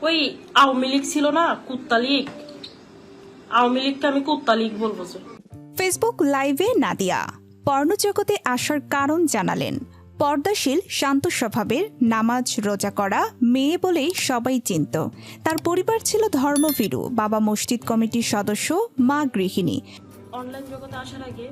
ওই আওয়ামী লীগ ছিল না, কুত্তা লীগ, আওয়ামী লীগকে আমি কুত্তা লীগ বলবো। ফেসবুক লাইভে নাদিয়া পর্ণজগতে আসার কারণ জানালেন। পর্দাশীল, শান্ত স্বভাবের, নামাজ রোজা করা মেয়ে বলেই সবাই চিনত। তার পরিবার ছিল ধর্মভীরু, বাবা মসজিদ কমিটির সদস্য, মা গৃহিণী। অনলাইন জগতে আসার আগে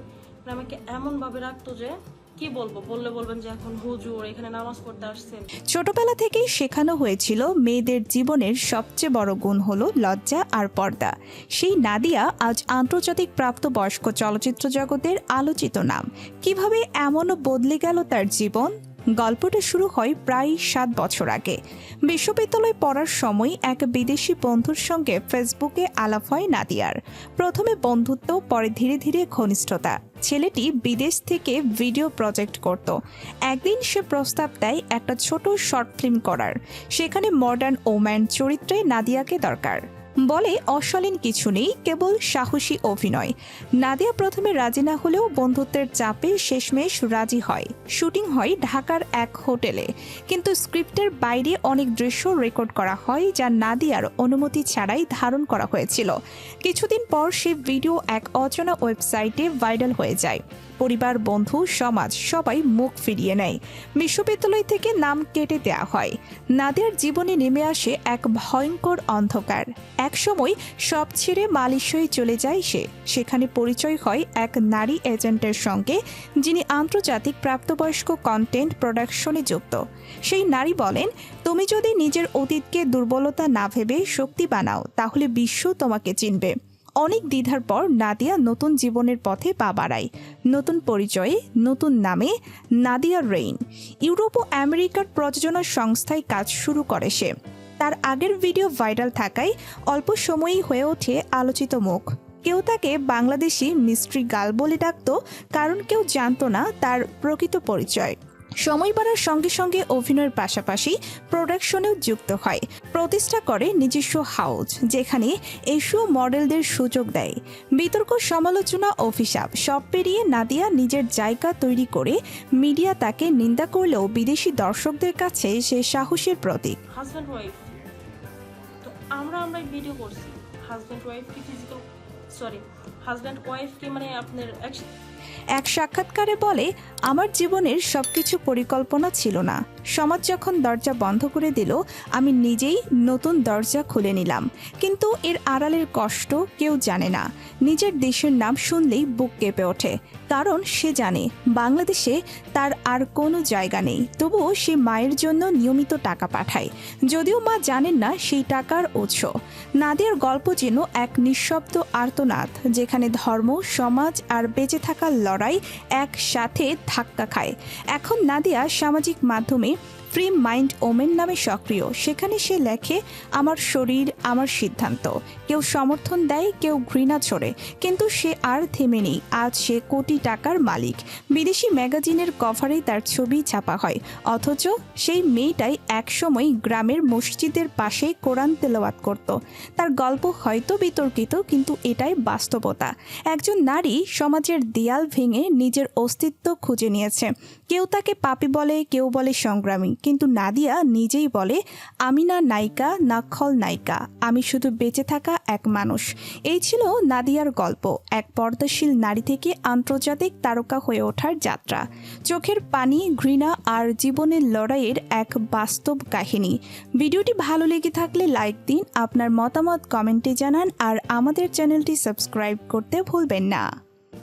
আমাকে এমন ভাবে রাখতো যে কি বলবো, বললে বলবেন যে এখন হুজুর এখানে নামাজ পড়তে আসছেন। ছোটবেলা থেকেই শেখানো হয়েছিল মেয়েদের জীবনের সবচেয়ে বড় গুণ হলো লজ্জা আর পর্দা। সেই নাদিয়া আজ আন্তর্জাতিক প্রাপ্তবয়স্ক চলচ্চিত্র জগতের আলোচিত নাম। কিভাবে এমনও বদলে গেল তার জীবন? গল্পটা শুরু হয় প্রায় 7 বছর আগে। বিশ্ববিদ্যালয়ে পড়ার সময় এক বিদেশি বন্ধুর সঙ্গে ফেসবুকে আলাপ হয় নাদিয়ার। প্রথমে বন্ধুত্ব, পরে ধীরে ধীরে ঘনিষ্ঠতা। ছেলেটি বিদেশ থেকে ভিডিও প্রজেক্ট করত। একদিন সে প্রস্তাব দেয় একটা ছোট শর্ট ফিল্ম করার। সেখানে মডার্ন ওম্যান চরিত্রে নাদিয়াকে দরকার। বলে অশালীন কিছু নেই, কেবল সাহসী অভিনয়। নাদিয়া প্রথমে রাজি না হলেও বন্ধুত্বের চাপে শেষমেশ রাজি হয়। শুটিং হয় ঢাকার এক হোটেলে, কিন্তু স্ক্রিপ্টের বাইরে অনেক দৃশ্য রেকর্ড করা হয় যা নাদিয়ার অনুমতি ছাড়াই ধারণ করা হয়েছিল। কিছুদিন পর সে ভিডিও এক অচেনা ওয়েবসাইটে ভাইরাল হয়ে যায়। পরিবার, বন্ধু, সমাজ সবাই মুখ ফিরিয়ে নেয়। বিশ্ববিদ্যালয় থেকে নাম কেটে দেওয়া হয়। নাদিয়ার জীবনে নেমে আসে এক ভয়ঙ্কর অন্ধকার। একসময় সব ছেড়ে মালয়েশিয়ায় চলে যায় সে। সেখানে পরিচয় হয় এক নারী এজেন্টের সঙ্গে, যিনি আন্তর্জাতিক প্রাপ্তবয়স্ক কন্টেন্ট প্রোডাকশনে যুক্ত। সেই নারী বলেন, তুমি যদি নিজের অতীতকে দুর্বলতা না ভেবে শক্তি বানাও, তাহলে বিশ্ব তোমাকে চিনবে। অনেক দ্বিধার পর নাদিয়া নতুন জীবনের পথে পা বাড়ায়। নতুন পরিচয়ে, নতুন নামে, নাদিয়া রেইন। ইউরোপ ও আমেরিকার প্রযোজনা সংস্থায় কাজ শুরু করে সে। তার আগের ভিডিও ভাইরাল থাকায় অল্প সময়েই হয়ে ওঠে আলোচিত মুখ। কেউ তাকে বাংলাদেশি মিস্ট্রি গার্ল বলে ডাকত, কারণ কেউ জানতো না তার প্রকৃত পরিচয়। সময় বাড়ার সঙ্গে সঙ্গে অভিনয়ের পাশাপাশি প্রোডাকশনেও যুক্ত হয়। প্রতিষ্ঠা করে নিজস্ব হাউস, যেখানে এশীয় মডেলদের সুযোগ দেয়। বিতর্ক, সমালোচনা, অভিশাপ সব পেরিয়ে নাদিয়া নিজের জায়গা তৈরি করে। মিডিয়া তাকে নিন্দা করলেও বিদেশি দর্শকদের কাছে সে সাহসের প্রতীক। হাজব্যান্ড ওয়াইফ তো আমরা ভিডিও করছি। হাজব্যান্ড ওয়াইফ কি ফিজিক্যাল, সরি, হাজব্যান্ড ওয়াইফ কি মানে আপনার এক সাক্ষাৎকারে বলে, আমার জীবনের সবকিছু পরিকল্পনা ছিল না। সমাজ যখন দরজা বন্ধ করে দিল, আমি নিজেই নতুন দরজা খুলে নিলাম। কিন্তু এর আড়ালের কষ্ট কেউ জানে না। নিজের দেশের নাম শুনলেই বুক কেঁপে ওঠে, কারণ সে জানে বাংলাদেশে তার আর কোনো জায়গা নেই। তবুও সে মায়ের জন্য নিয়মিত টাকা পাঠায়, যদিও মা জানেন না সেই টাকার উৎস। নাদিয়ার গল্প যেন এক নিঃশব্দ আর্তনাদ, যেখানে ধর্ম, সমাজ আর বেঁচে থাকার লড়াই একসাথে ধাক্কা খায়। এখন নাদিয়া সামাজিক মাধ্যমে ফ্রি মাইন্ড ওমেন নামে সক্রিয়। সেখানে সে লেখে, আমার শরীর, আমার সিদ্ধান্ত। কেউ সমর্থন দেয়, কেউ ঘৃণা ছড়ে, কিন্তু সে আর থেমে নেই। আজ সে কোটি টাকার মালিক। বিদেশি ম্যাগাজিনের কভারে তার ছবি ছাপা হয়, অথচ সেই মেয়েটাই একসময় গ্রামের মসজিদের পাশে কোরআন তেলাওয়াত করত। তার গল্প হয়তো বিতর্কিত, কিন্তু এটাই বাস্তবতা। একজন নারী সমাজের দেয়াল ভেঙে নিজের অস্তিত্ব খুঁজে নিয়েছে। কেউ তাকে পাপী বলে, কেউ বলে সংগ্রামী, কিন্তু নাদিয়া নিজেই বলে, আমি না নায়িকা, না খলনায়িকা, আমি শুধু বেঁচে থাকা এক মানুষ। এই ছিল নাদিয়ার গল্প, এক পর্দাশীল নারী থেকে আন্তর্জাতিক তারকা হয়ে ওঠার যাত্রা। চোখের পানি, ঘৃণা আর জীবনের লড়াইয়ের এক বাস্তব কাহিনী। ভিডিওটি ভালো লেগে থাকলে লাইক দিন, আপনার মতামত কমেন্টে জানান, আর আমাদের চ্যানেলটি সাবস্ক্রাইব করতে ভুলবেন না।